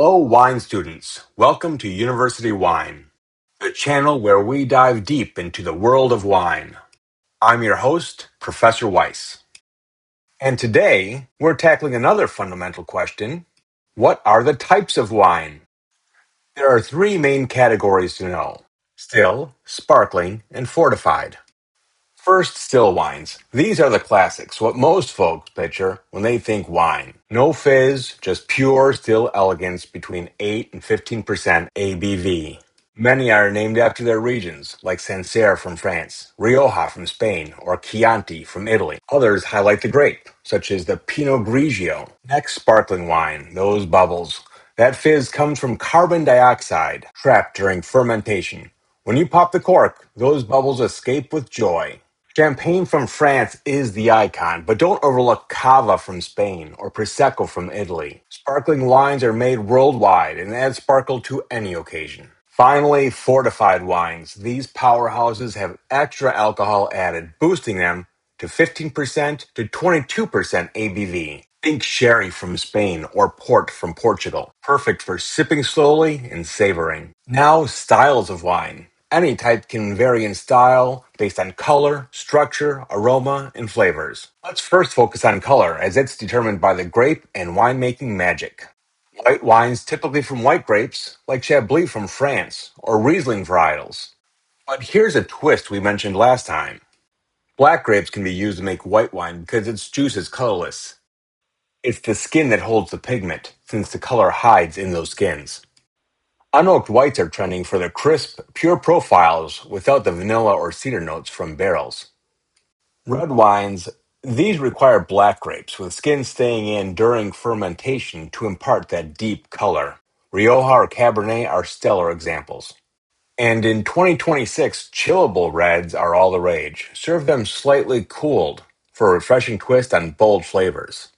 Hello, wine students. Welcome to University Wine, the channel where we dive deep into the world of wine. I'm your host, Professor Weisse. And today, we're tackling another fundamental question. What are the types of wine? There are three main categories to know: still, sparkling, and fortified. First, still wines. These are the classics, what most folks picture when they think wine. No fizz, just pure still elegance between 8 and 15% ABV. Many are named after their regions, like Sancerre from France, Rioja from Spain, or Chianti from Italy. Others highlight the grape, such as the Pinot Grigio. Next, sparkling wine, those bubbles. That fizz comes from carbon dioxide, trapped during fermentation. When you pop the cork, those bubbles escape with joy. Champagne from France is the icon, but don't overlook Cava from Spain or Prosecco from Italy. Sparkling wines are made worldwide and add sparkle to any occasion. Finally, fortified wines. These powerhouses have extra alcohol added, boosting them to 15% to 22% ABV. Think sherry from Spain or port from Portugal. Perfect for sipping slowly and savoring. Now, styles of wine. Any type can vary in style based on color, structure, aroma, and flavors. Let's first focus on color, as it's determined by the grape and winemaking magic. White wines typically from white grapes, like Chablis from France, or Riesling varietals. But here's a twist we mentioned last time. Black grapes can be used to make white wine because its juice is colorless. It's the skin that holds the pigment, since the color hides in those skins. Unoaked whites are trending for their crisp, pure profiles without the vanilla or cedar notes from barrels. Red wines, these require black grapes with skin staying in during fermentation to impart that deep color. Rioja or Cabernet are stellar examples. And in 2026, chillable reds are all the rage. Serve them slightly cooled for a refreshing twist on bold flavors.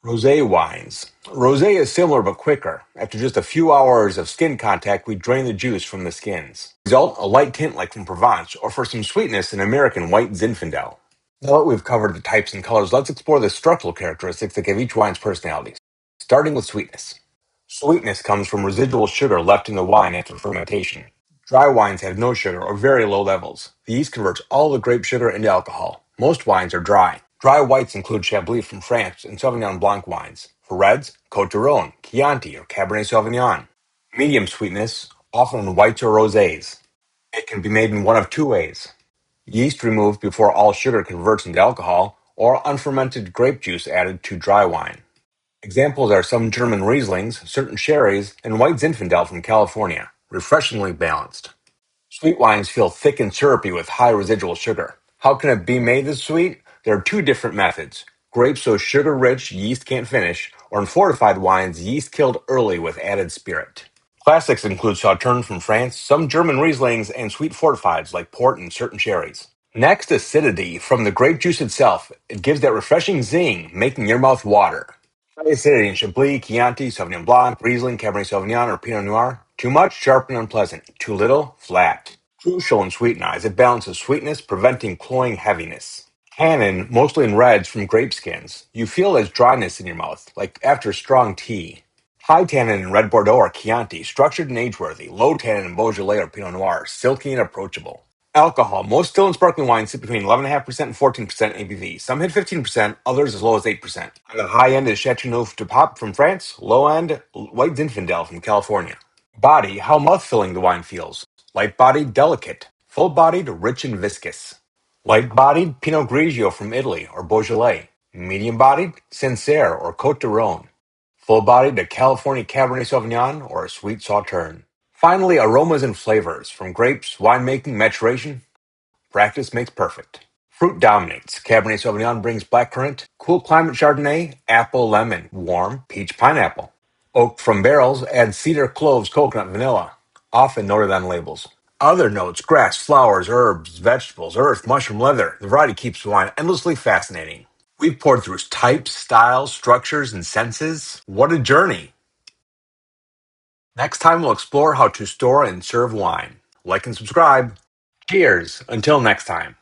Rosé wines. Rosé is similar but quicker. After just a few hours of skin contact, we drain the juice from the skins. Result, a light tint like from Provence, or for some sweetness, an American white Zinfandel. Now that we've covered the types and colors, let's explore the structural characteristics that give each wine's personality. Starting with sweetness. Sweetness comes from residual sugar left in the wine after fermentation. Dry wines have no sugar or very low levels. The yeast converts all the grape sugar into alcohol. Most wines are dry. Dry whites include Chablis from France and Sauvignon Blanc wines. For reds, Côte d'Aron, Chianti, or Cabernet Sauvignon. Medium sweetness, often in whites or rosés. It can be made in one of two ways: yeast removed before all sugar converts into alcohol, or unfermented grape juice added to dry wine. Examples are some German Rieslings, certain sherries, and white Zinfandel from California, refreshingly balanced. Sweet wines feel thick and syrupy with high residual sugar. How can it be made this sweet? There are two different methods. Grapes so sugar-rich yeast can't finish, or in fortified wines, yeast killed early with added spirit. Classics include Sauterne from France, some German Rieslings, and sweet fortifieds like port and certain sherries. Next, acidity from the grape juice itself. It gives that refreshing zing, making your mouth water. High acidity in Chablis, Chianti, Sauvignon Blanc, Riesling, Cabernet Sauvignon, or Pinot Noir. Too much, sharp and unpleasant. Too little, flat. Crucial in sweet eyes, it balances sweetness, preventing cloying heaviness. Tannin, mostly in reds from grape skins. You feel as dryness in your mouth, like after strong tea. High tannin in red Bordeaux or Chianti, structured and age-worthy. Low tannin in Beaujolais or Pinot Noir, silky and approachable. Alcohol. Most still and sparkling wines sit between 11.5% and 14% ABV. Some hit 15%, others as low as 8%. On the high end is Chateauneuf du Pape from France. Low end, white Zinfandel from California. Body. How mouth-filling the wine feels. Light-bodied, delicate. Full-bodied, rich and viscous. Light-bodied, Pinot Grigio from Italy or Beaujolais. Medium-bodied, Sancerre or Côte d'Aron. Full-bodied, a California Cabernet Sauvignon or a sweet Sauterne. Finally, aromas and flavors. From grapes, winemaking, maturation, practice makes perfect. Fruit dominates. Cabernet Sauvignon brings blackcurrant. Cool climate Chardonnay, apple, lemon. Warm, peach, pineapple. Oak from barrels adds cedar, cloves, coconut, vanilla, often noted on labels. Other notes: grass, flowers, herbs, vegetables, earth, mushroom, leather. The variety keeps the wine endlessly fascinating. We've poured through types, styles, structures, and senses. What a journey! Next time we'll explore how to store and serve wine. Like and subscribe. Cheers! Until next time.